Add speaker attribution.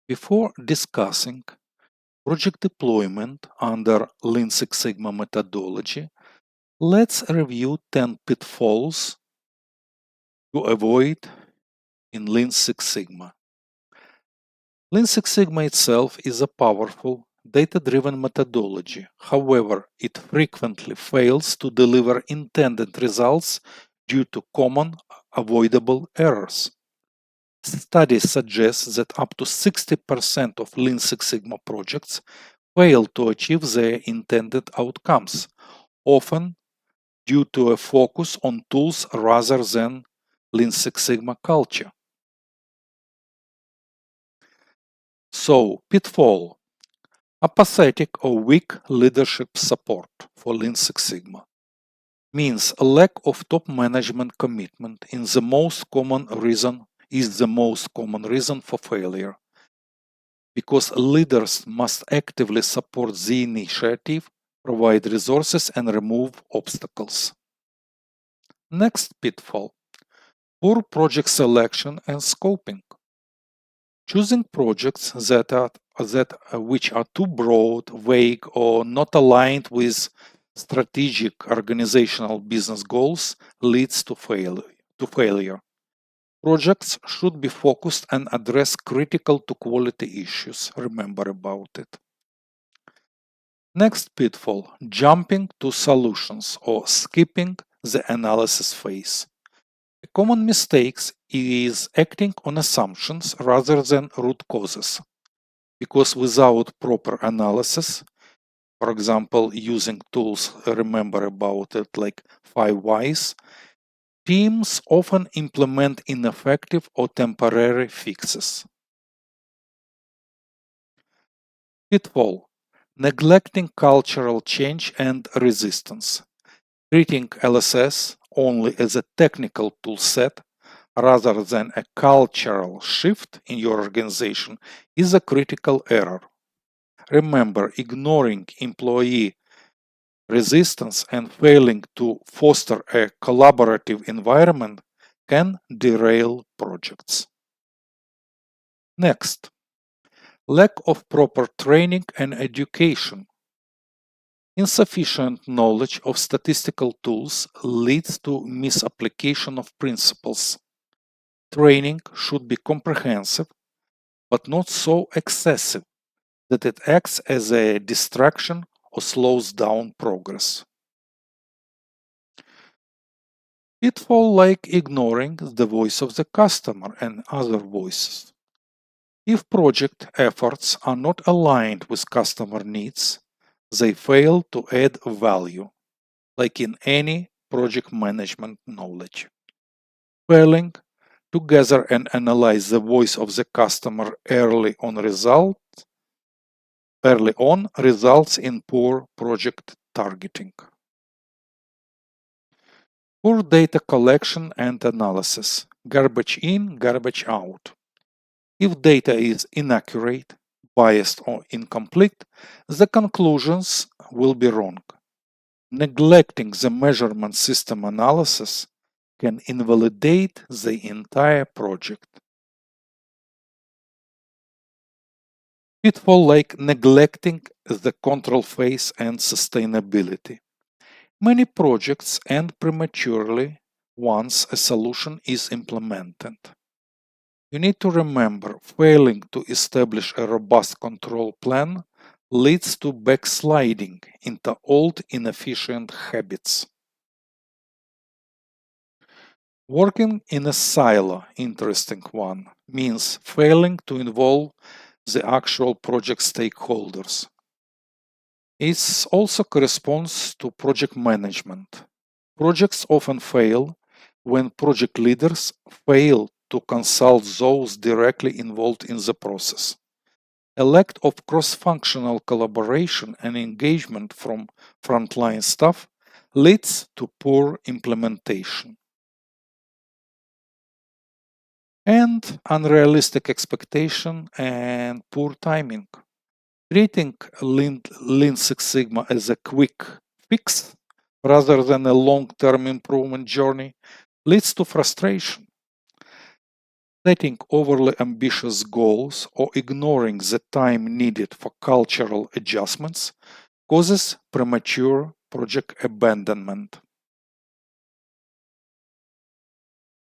Speaker 1: Before discussing project deployment under Lean Six Sigma methodology, let's review 10 pitfalls to avoid in Lean Six Sigma. Lean Six Sigma itself is a powerful, data-driven methodology. However, it frequently fails to deliver intended results due to common avoidable errors. Studies suggest that up to 60% of Lean Six Sigma projects fail to achieve their intended outcomes, often due to a focus on tools rather than Lean Six Sigma culture. So, pitfall: apathetic or weak leadership support for Lean Six Sigma means a lack of top management commitment is the most common reason for failure, because leaders must actively support the initiative, provide resources, and remove obstacles. Next pitfall: poor project selection and scoping. Choosing projects which are too broad, vague, or not aligned with strategic organizational business goals leads to failure. Projects should be focused and address critical to quality issues. Remember about it. Next pitfall: jumping to solutions or skipping the analysis phase. A common mistake is acting on assumptions rather than root causes, because without proper analysis, for example, using tools, remember about it, like 5 whys, teams often implement ineffective or temporary fixes. Pitfall: neglecting cultural change and resistance. Treating LSS only as a technical tool set rather than a cultural shift in your organization is a critical error. Remember, ignoring employee resistance and failing to foster a collaborative environment can derail projects. Next, lack of proper training and education. Insufficient knowledge of statistical tools leads to misapplication of principles. Training should be comprehensive, but not so excessive that it acts as a distraction or slows down progress. Pitfall like ignoring the voice of the customer and other voices. If project efforts are not aligned with customer needs, they fail to add value, like in any project management knowledge. Failing to gather and analyze the voice of the customer early on results in poor project targeting. Poor data collection and analysis. Garbage in, garbage out. If data is inaccurate, biased, or incomplete, the conclusions will be wrong. Neglecting the measurement system analysis can invalidate the entire project. Pitfall like neglecting the control phase and sustainability. Many projects end prematurely once a solution is implemented. You need to remember, failing to establish a robust control plan leads to backsliding into old inefficient habits. Working in a silo, interesting one, means failing to involve the actual project stakeholders. It also corresponds to project management. Projects often fail when project leaders fail to consult those directly involved in the process. A lack of cross-functional collaboration and engagement from frontline staff leads to poor implementation. And unrealistic expectation and poor timing. Treating Lean Six Sigma as a quick fix rather than a long-term improvement journey leads to frustration. Setting overly ambitious goals or ignoring the time needed for cultural adjustments causes premature project abandonment.